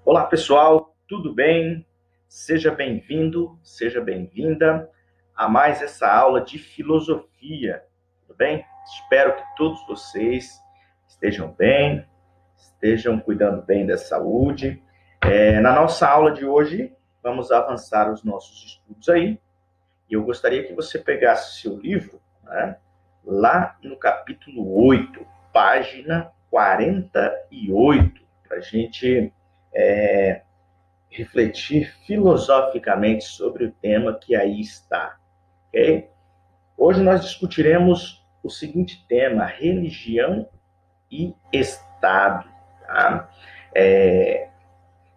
Olá, pessoal, tudo bem? Seja bem-vindo, seja bem-vinda a mais essa aula de filosofia, tudo bem? Espero que todos vocês estejam bem, estejam cuidando bem da saúde. Na nossa aula de hoje, vamos avançar os nossos estudos aí, e eu gostaria que você pegasse seu livro, né, lá no capítulo 8, página 48, para a gente refletir filosoficamente sobre o tema que aí está, ok? Hoje nós discutiremos o seguinte tema: religião e Estado. Tá?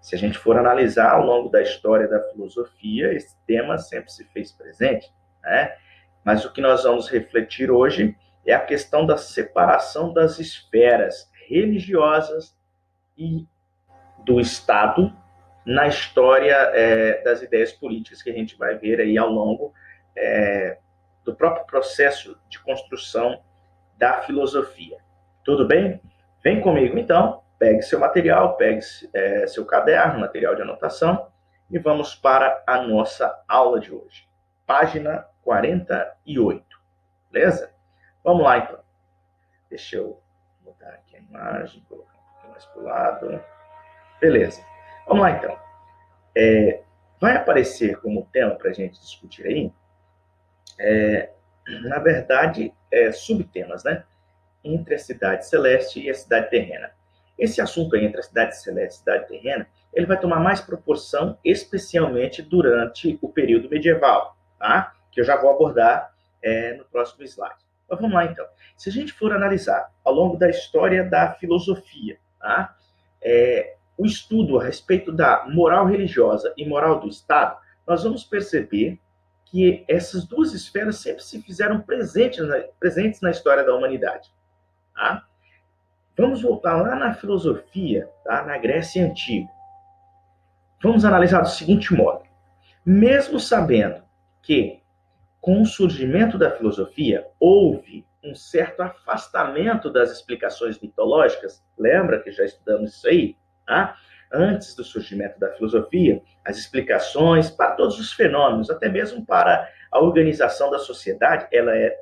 Se a gente for analisar ao longo da história da filosofia, esse tema sempre se fez presente, né? Mas o que nós vamos refletir hoje é a questão da separação das esferas religiosas e do Estado na história das ideias políticas que a gente vai ver aí ao longo do próprio processo de construção da filosofia. Tudo bem? Vem comigo então, pegue seu material, pegue seu caderno, material de anotação, e vamos para a nossa aula de hoje. Página 48, beleza? Vamos lá então. Deixa eu botar aqui a imagem, colocar um pouquinho mais para o lado. Beleza. Vamos lá então. Vai aparecer como tema para a gente discutir aí, na verdade, subtemas, né? Entre a cidade celeste e a cidade terrena. Esse assunto aí entre a cidade celeste e a cidade terrena, ele vai tomar mais proporção, especialmente durante o período medieval, tá? Que eu já vou abordar no próximo slide. Mas vamos lá então. Se a gente for analisar ao longo da história da filosofia, tá? O estudo a respeito da moral religiosa e moral do Estado, nós vamos perceber que essas duas esferas sempre se fizeram presentes na história da humanidade. Tá? Vamos voltar lá na filosofia, tá? Na Grécia Antiga. Vamos analisar do seguinte modo. Mesmo sabendo que, com o surgimento da filosofia, houve um certo afastamento das explicações mitológicas, lembra que já estudamos isso aí? Tá? Antes do surgimento da filosofia, as explicações para todos os fenômenos, até mesmo para a organização da sociedade, ela é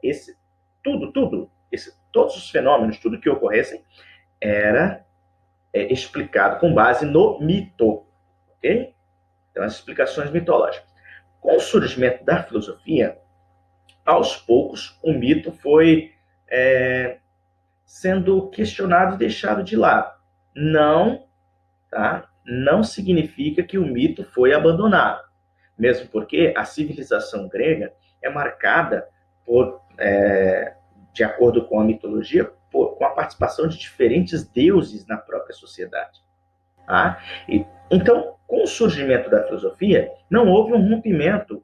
todos os fenômenos, tudo que ocorressem, era explicado com base no mito, ok? Então, as explicações mitológicas. Com o surgimento da filosofia, aos poucos, o mito foi sendo questionado e deixado de lado. Não significa que o mito foi abandonado, mesmo porque a civilização grega é marcada por, de acordo com a mitologia, com a participação de diferentes deuses na própria sociedade. Tá? Então, com o surgimento da filosofia, não houve um rompimento,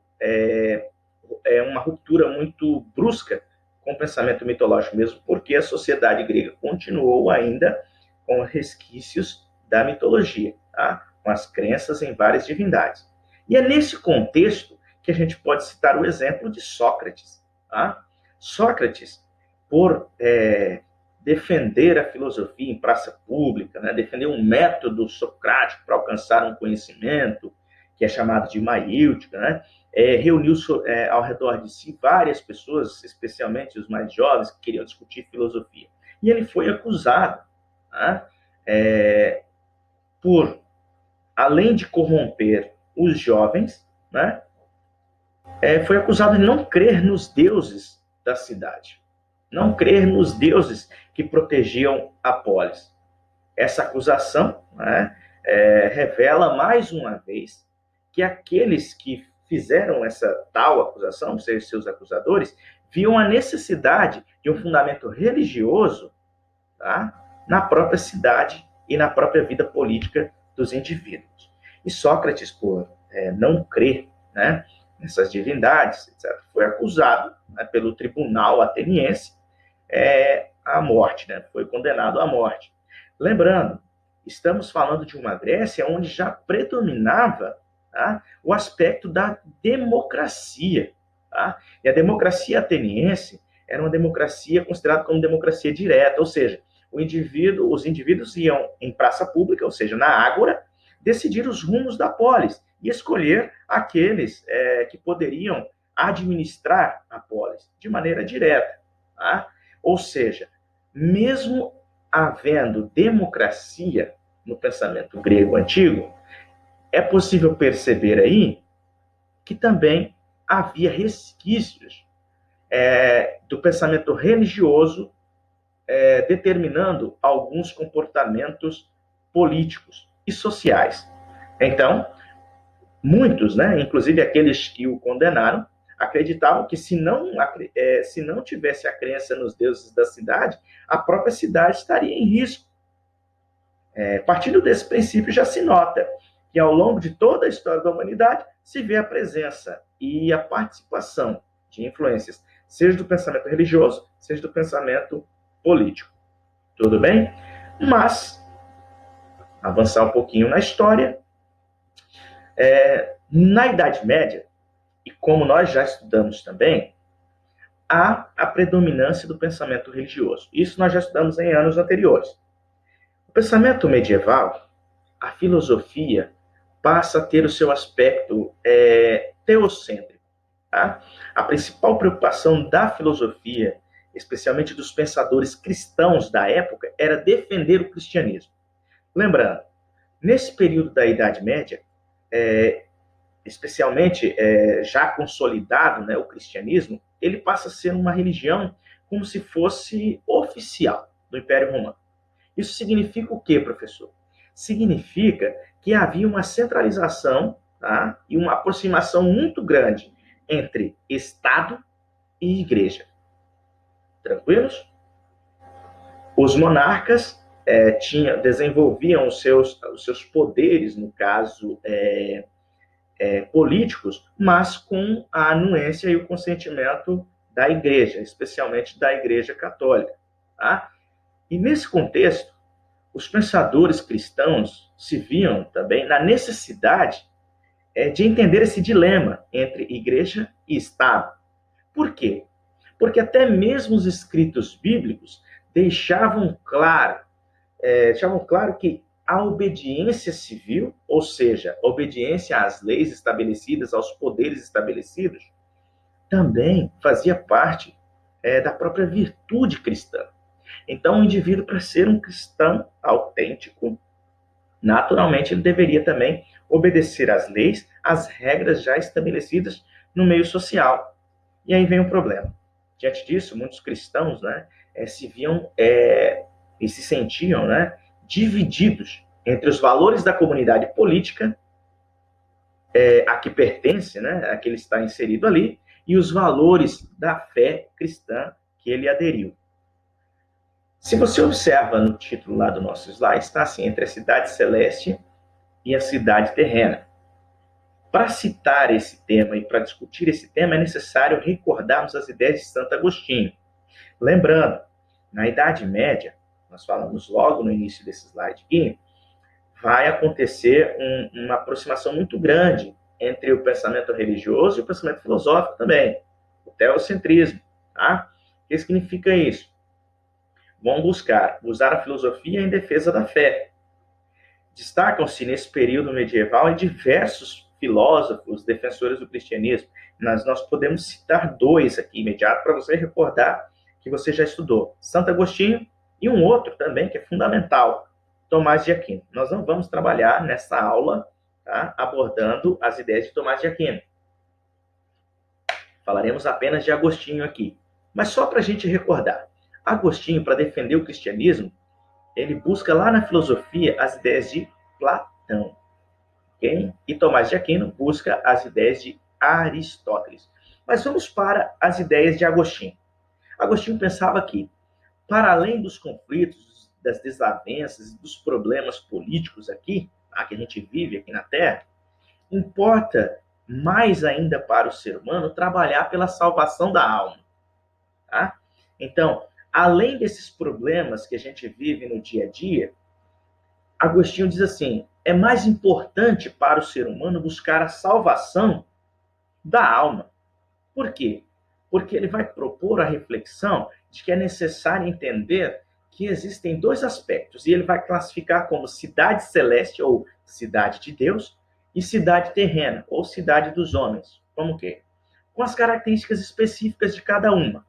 uma ruptura muito brusca com o pensamento mitológico, mesmo porque a sociedade grega continuou ainda com resquícios da mitologia, tá? Com as crenças em várias divindades. E é nesse contexto que a gente pode citar o exemplo de Sócrates. Tá? Sócrates, por defender a filosofia em praça pública, né? Defender um método socrático para alcançar um conhecimento, que é chamado de maíltica, né? Reuniu ao redor de si várias pessoas, especialmente os mais jovens, que queriam discutir filosofia. E ele foi acusado, né? Por, além de corromper os jovens, né? Foi acusado de não crer nos deuses da cidade, não crer nos deuses que protegiam a polis. Essa acusação, né, revela mais uma vez que aqueles que fizeram essa tal acusação, seus acusadores, viam a necessidade de um fundamento religioso, tá, na própria cidade e na própria vida política dos indivíduos. E Sócrates, por não crer, né, nessas divindades, etc., foi acusado, né, pelo tribunal ateniense à morte, né, foi condenado à morte. Lembrando, estamos falando de uma Grécia onde já predominava, tá, o aspecto da democracia. Tá? E a democracia ateniense era uma democracia considerada como democracia direta, ou seja, os indivíduos iam em praça pública, ou seja, na ágora, decidir os rumos da polis e escolher aqueles que poderiam administrar a polis de maneira direta. Tá? Ou seja, mesmo havendo democracia no pensamento grego antigo, é possível perceber aí que também havia resquícios do pensamento religioso determinando alguns comportamentos políticos e sociais. Então, muitos, inclusive aqueles que o condenaram, acreditavam que se não tivesse a crença nos deuses da cidade, a própria cidade estaria em risco. Partindo desse princípio, já se nota que ao longo de toda a história da humanidade se vê a presença e a participação de influências, seja do pensamento religioso, seja do pensamento político. Tudo bem? Mas, avançar um pouquinho na história, na Idade Média, e como nós já estudamos também, há a predominância do pensamento religioso. Isso nós já estudamos em anos anteriores. O pensamento medieval, a filosofia, passa a ter o seu aspecto teocêntrico. Tá? A principal preocupação da filosofia, especialmente dos pensadores cristãos da época, era defender o cristianismo. Lembrando, nesse período da Idade Média, especialmente já consolidado, o cristianismo, ele passa a ser uma religião como se fosse oficial do Império Romano. Isso significa o quê, professor? Significa que havia uma centralização, tá? E uma aproximação muito grande entre Estado e Igreja. Tranquilos? Os monarcas desenvolviam os seus poderes, no caso, políticos, mas com a anuência e o consentimento da Igreja, especialmente da Igreja Católica. Tá? E nesse contexto, os pensadores cristãos se viam também na necessidade de entender esse dilema entre Igreja e Estado. Por quê? Porque até mesmo os escritos bíblicos deixavam claro que a obediência civil, ou seja, a obediência às leis estabelecidas, aos poderes estabelecidos, também fazia parte da própria virtude cristã. Então, o indivíduo, para ser um cristão autêntico, naturalmente ele deveria também obedecer às leis, às regras já estabelecidas no meio social. E aí vem o problema. Diante disso, muitos cristãos se viam e se sentiam divididos entre os valores da comunidade política a que pertence, a que ele está inserido ali, e os valores da fé cristã que ele aderiu. Se você observa no título lá do nosso slide, está assim, entre a cidade celeste e a cidade terrena. Para citar esse tema e para discutir esse tema, é necessário recordarmos as ideias de Santo Agostinho. Lembrando, na Idade Média, nós falamos logo no início desse slide aqui, vai acontecer uma aproximação muito grande entre o pensamento religioso e o pensamento filosófico também, o teocentrismo. Tá? O que significa isso? Vão usar a filosofia em defesa da fé. Destacam-se nesse período medieval diversos filósofos defensores do cristianismo. Nós podemos citar dois aqui imediato para você recordar que você já estudou. Santo Agostinho e um outro também que é fundamental, Tomás de Aquino. Nós não vamos trabalhar nessa aula abordando as ideias de Tomás de Aquino. Falaremos apenas de Agostinho aqui. Mas só para a gente recordar. Agostinho, para defender o cristianismo, ele busca lá na filosofia as ideias de Platão. Okay? E Tomás de Aquino busca as ideias de Aristóteles. Mas vamos para as ideias de Agostinho. Agostinho pensava que, para além dos conflitos, das desavenças e dos problemas políticos aqui, que a gente vive aqui na Terra, importa mais ainda para o ser humano trabalhar pela salvação da alma. Tá? Então, além desses problemas que a gente vive no dia a dia, Agostinho diz assim, é mais importante para o ser humano buscar a salvação da alma. Por quê? Porque ele vai propor a reflexão de que é necessário entender que existem dois aspectos, e ele vai classificar como cidade celeste, ou cidade de Deus, e cidade terrena, ou cidade dos homens. Como que? Com as características específicas de cada uma.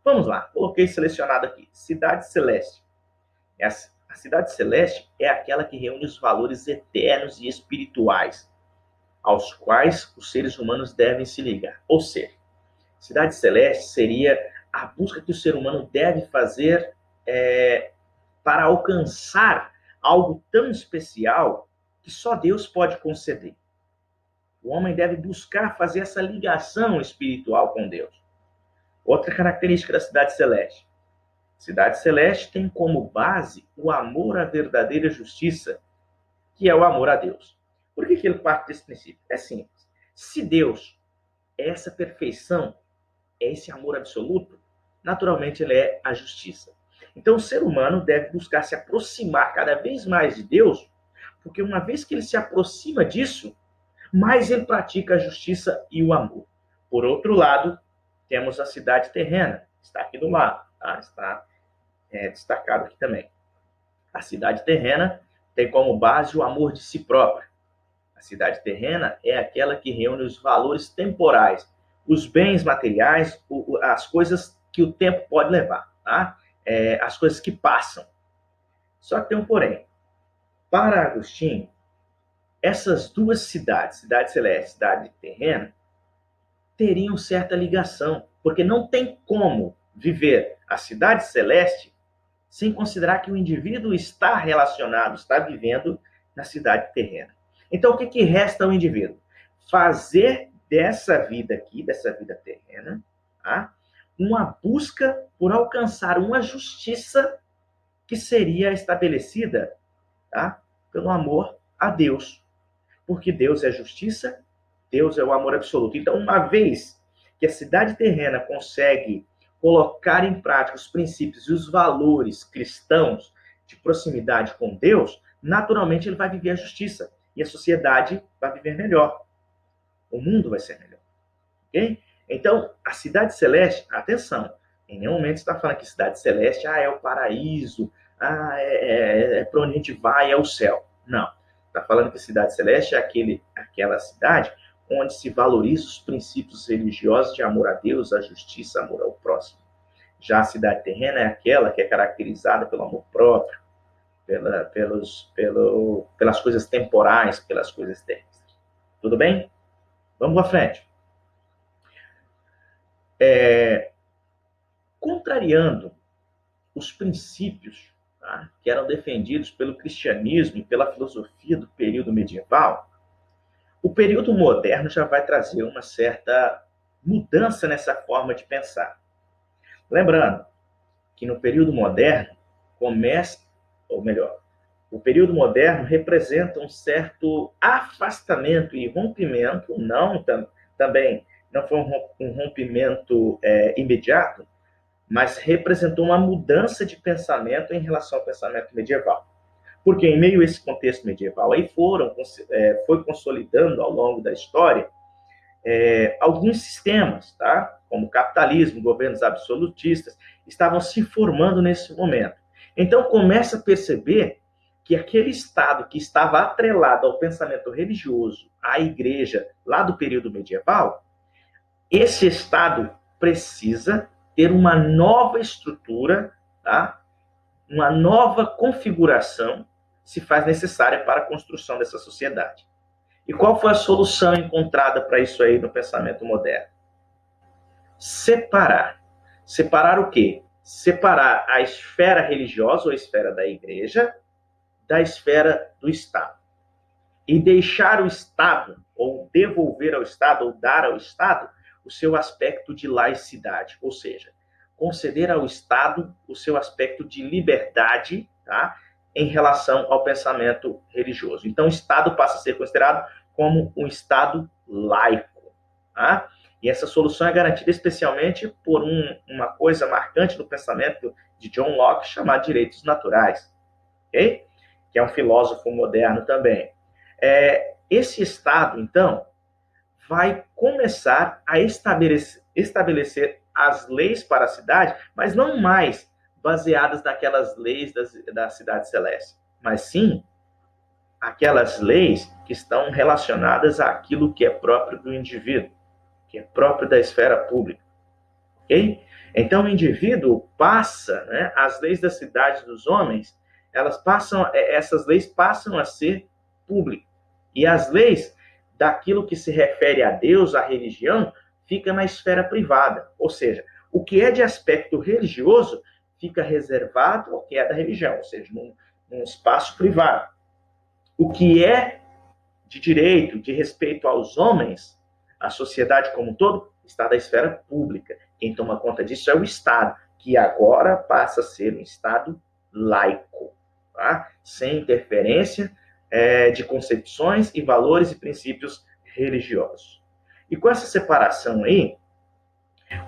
Vamos lá, coloquei selecionado aqui, cidade celeste. A cidade celeste é aquela que reúne os valores eternos e espirituais, aos quais os seres humanos devem se ligar. Ou seja, cidade celeste seria a busca que o ser humano deve fazer para alcançar algo tão especial que só Deus pode conceder. O homem deve buscar fazer essa ligação espiritual com Deus. Outra característica da cidade celeste. Cidade celeste tem como base o amor à verdadeira justiça, que é o amor a Deus. Por que ele parte desse princípio? É simples. Se Deus é essa perfeição, é esse amor absoluto, naturalmente ele é a justiça. Então o ser humano deve buscar se aproximar cada vez mais de Deus, porque uma vez que ele se aproxima disso, mais ele pratica a justiça e o amor. Por outro lado, temos a cidade terrena, está aqui do lado, tá? Está destacado aqui também. A cidade terrena tem como base o amor de si próprio. A cidade terrena é aquela que reúne os valores temporais, os bens materiais, as coisas que o tempo pode levar, tá? As coisas que passam. Só que tem um porém. Para Agostinho, essas duas cidades, cidade celeste e cidade terrena, teriam certa ligação, porque não tem como viver a cidade celeste sem considerar que o indivíduo está relacionado, está vivendo na cidade terrena. Então, o que resta ao indivíduo? Fazer dessa vida aqui, dessa vida terrena, tá? Uma busca por alcançar uma justiça que seria estabelecida, tá? Pelo amor a Deus. Porque Deus é justiça, Deus é o amor absoluto. Então, uma vez que a cidade terrena consegue colocar em prática os princípios e os valores cristãos de proximidade com Deus, naturalmente ele vai viver a justiça e a sociedade vai viver melhor. O mundo vai ser melhor. Ok? Então, a cidade celeste, atenção, em nenhum momento está falando que cidade celeste é o paraíso, é para onde a gente vai, é o céu. Não. Está falando que cidade celeste é aquela cidade onde se valoriza os princípios religiosos de amor a Deus, a justiça, amor ao próximo. Já a cidade terrena é aquela que é caracterizada pelo amor próprio, pelas coisas temporais, pelas coisas terrestres. Tudo bem? Vamos à frente. Contrariando os princípios, tá, que eram defendidos pelo cristianismo e pela filosofia do período medieval, o período moderno já vai trazer uma certa mudança nessa forma de pensar. Lembrando que no período moderno o período moderno representa um certo afastamento e rompimento, também não foi um rompimento imediato, mas representou uma mudança de pensamento em relação ao pensamento medieval. Porque em meio a esse contexto medieval, aí foi consolidando ao longo da história alguns sistemas, tá? Como o capitalismo, governos absolutistas, estavam se formando nesse momento. Então começa a perceber que aquele Estado que estava atrelado ao pensamento religioso, à igreja, lá do período medieval, esse Estado precisa ter uma nova estrutura, tá? Uma nova configuração se faz necessária para a construção dessa sociedade. E qual foi a solução encontrada para isso aí no pensamento moderno? Separar. Separar o quê? Separar a esfera religiosa ou a esfera da igreja da esfera do Estado. E deixar o Estado, ou devolver ao Estado, ou dar ao Estado, o seu aspecto de laicidade, ou seja, conceder ao Estado o seu aspecto de liberdade, tá, em relação ao pensamento religioso. Então, o Estado passa a ser considerado como um Estado laico. Tá? E essa solução é garantida especialmente por uma coisa marcante no pensamento de John Locke, chamado direitos naturais, okay? Que é um filósofo moderno também. Esse Estado, então, vai começar a estabelecer as leis para a cidade, mas não mais baseadas naquelas leis da cidade celeste, mas sim aquelas leis que estão relacionadas àquilo que é próprio do indivíduo, que é próprio da esfera pública. Ok? Então o indivíduo passa, né, as leis da cidade dos homens, essas leis passam a ser públicas. E as leis daquilo que se refere a Deus, à religião, fica na esfera privada. Ou seja, o que é de aspecto religioso fica reservado ao que é da religião, ou seja, num espaço privado. O que é de direito, de respeito aos homens, a sociedade como um todo, está da esfera pública. Quem toma conta disso é o Estado, que agora passa a ser um Estado laico, tá? Sem interferência de concepções e valores e princípios religiosos. E com essa separação aí,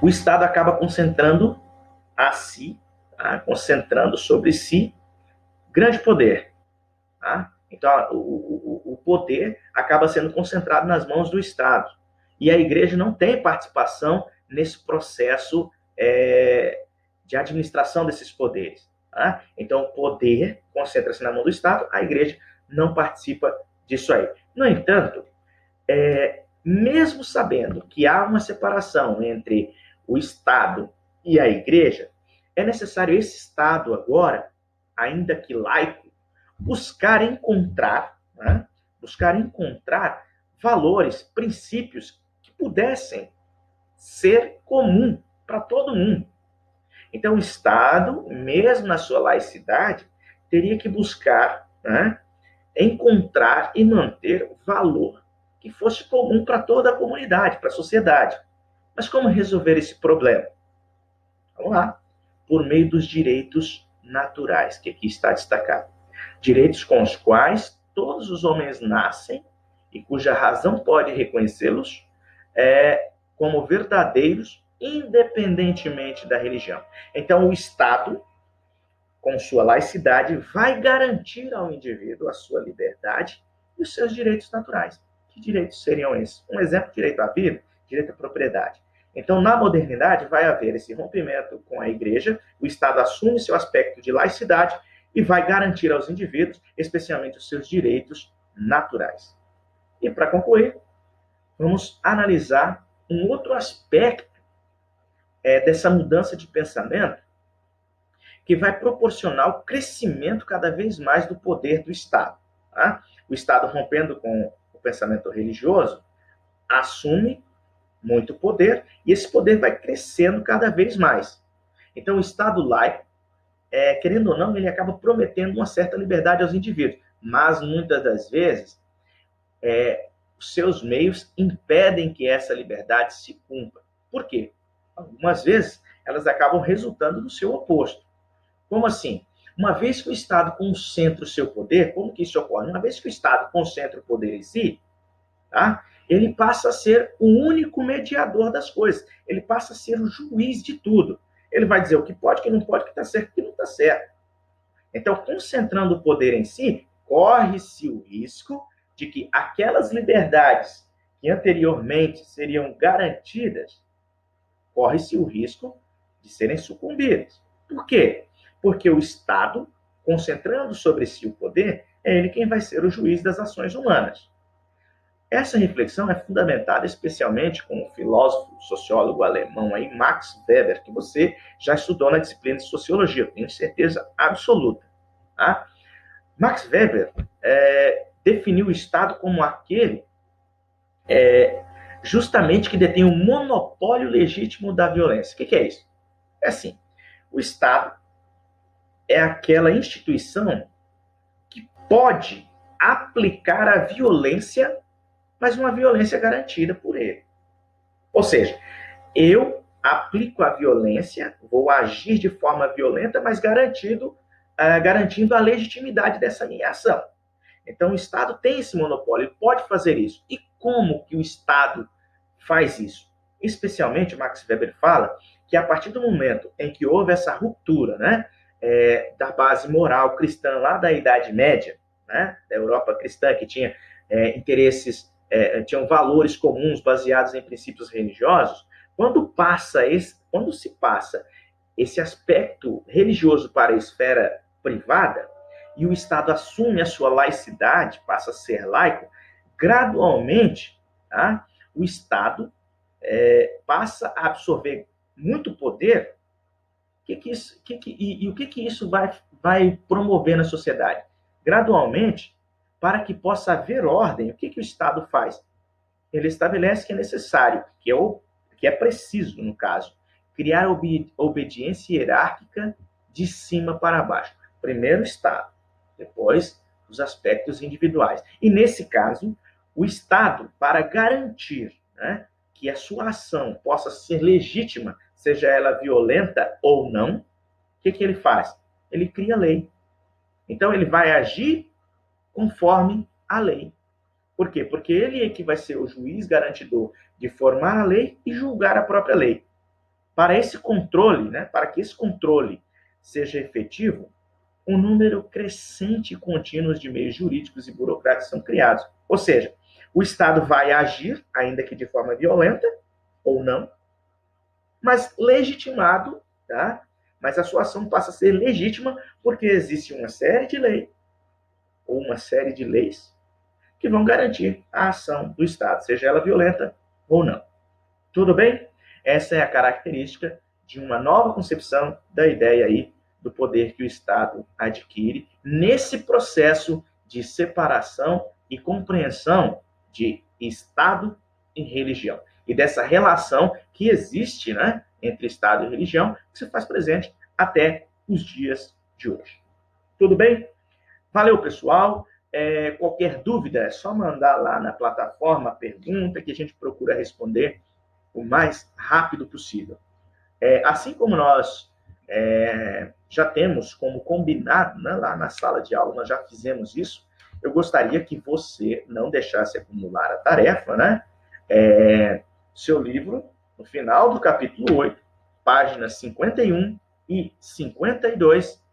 o Estado acaba concentrando a si, tá? Concentrando sobre si grande poder. Tá? Então, o poder acaba sendo concentrado nas mãos do Estado. E a igreja não tem participação nesse processo de administração desses poderes. Tá? Então, o poder concentra-se na mão do Estado, a igreja não participa disso aí. No entanto, mesmo sabendo que há uma separação entre o Estado e a igreja, é necessário esse Estado agora, ainda que laico, buscar encontrar valores, princípios que pudessem ser comum para todo mundo. Então, o Estado, mesmo na sua laicidade, teria que buscar, né, encontrar e manter valor que fosse comum para toda a comunidade, para a sociedade. Mas como resolver esse problema? Vamos lá. Por meio dos direitos naturais, que aqui está destacado. Direitos com os quais todos os homens nascem e cuja razão pode reconhecê-los como verdadeiros, independentemente da religião. Então, o Estado, com sua laicidade, vai garantir ao indivíduo a sua liberdade e os seus direitos naturais. Que direitos seriam esses? Um exemplo, direito à vida, direito à propriedade. Então, na modernidade, vai haver esse rompimento com a igreja, o Estado assume seu aspecto de laicidade e vai garantir aos indivíduos, especialmente os seus direitos naturais. E para concluir, vamos analisar um outro aspecto dessa mudança de pensamento que vai proporcionar o crescimento cada vez mais do poder do Estado. Tá? O Estado, rompendo com o pensamento religioso, assume muito poder e esse poder vai crescendo cada vez mais. Então, o Estado laico, querendo ou não, ele acaba prometendo uma certa liberdade aos indivíduos, mas muitas das vezes os seus meios impedem que essa liberdade se cumpra. Por quê? Algumas vezes elas acabam resultando no seu oposto. Como assim? Uma vez que o Estado concentra o seu poder, como que isso ocorre? Uma vez que o Estado concentra o poder em si, tá? Ele passa a ser o único mediador das coisas. Ele passa a ser o juiz de tudo. Ele vai dizer o que pode, o que não pode, o que está certo, o que não está certo. Então, concentrando o poder em si, corre-se o risco de que aquelas liberdades que anteriormente seriam garantidas, corre-se o risco de serem sucumbidas. Por quê? Porque o Estado, concentrando sobre si o poder, é ele quem vai ser o juiz das ações humanas. Essa reflexão é fundamentada especialmente com o filósofo, sociólogo alemão aí, Max Weber, que você já estudou na disciplina de sociologia, eu tenho certeza absoluta. Tá? Max Weber definiu o Estado como aquele justamente que detém o monopólio legítimo da violência. O que é isso? É assim, o Estado é aquela instituição que pode aplicar a violência, mas uma violência garantida por ele. Ou seja, eu aplico a violência, vou agir de forma violenta, mas garantindo a legitimidade dessa minha ação. Então, o Estado tem esse monopólio, ele pode fazer isso. E como que o Estado faz isso? Especialmente, Max Weber fala que a partir do momento em que houve essa ruptura, né, da base moral cristã lá da Idade Média, né, da Europa cristã, que tinha interesses, tinham valores comuns baseados em princípios religiosos, quando se passa esse aspecto religioso para a esfera privada e o Estado assume a sua laicidade, passa a ser laico, gradualmente, tá? O Estado passa a absorver muito poder. O que isso vai promover na sociedade? Gradualmente, para que possa haver ordem, o que o Estado faz? Ele estabelece que é necessário, que é preciso, no caso, criar obediência hierárquica de cima para baixo. Primeiro o Estado, depois os aspectos individuais. E, nesse caso, o Estado, para garantir, né, que a sua ação possa ser legítima, seja ela violenta ou não, o que ele faz? Ele cria lei. Então, ele vai agir conforme a lei. Por quê? Porque ele é que vai ser o juiz garantidor de formar a lei e julgar a própria lei. Para esse controle, né, para que esse controle seja efetivo, um número crescente e contínuo de meios jurídicos e burocráticos são criados. Ou seja, o Estado vai agir, ainda que de forma violenta ou não, mas legitimado, tá? Mas a sua ação passa a ser legítima porque existe uma série de leis, ou uma série de leis, que vão garantir a ação do Estado, seja ela violenta ou não. Tudo bem? Essa é a característica de uma nova concepção da ideia aí do poder que o Estado adquire nesse processo de separação e compreensão de Estado e religião. E dessa relação que existe, né, entre Estado e religião, que se faz presente até os dias de hoje. Tudo bem? Valeu, pessoal. Qualquer dúvida, é só mandar lá na plataforma a pergunta que a gente procura responder o mais rápido possível. Assim como nós já temos como combinado, né, lá na sala de aula, nós já fizemos isso, eu gostaria que você não deixasse acumular a tarefa, né? Seu livro, no final do capítulo 8, páginas 51 e 52,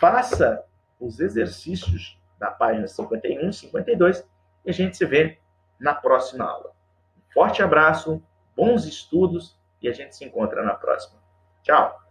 faça os exercícios da página 51 e 52 e a gente se vê na próxima aula. Um forte abraço, bons estudos e a gente se encontra na próxima. Tchau!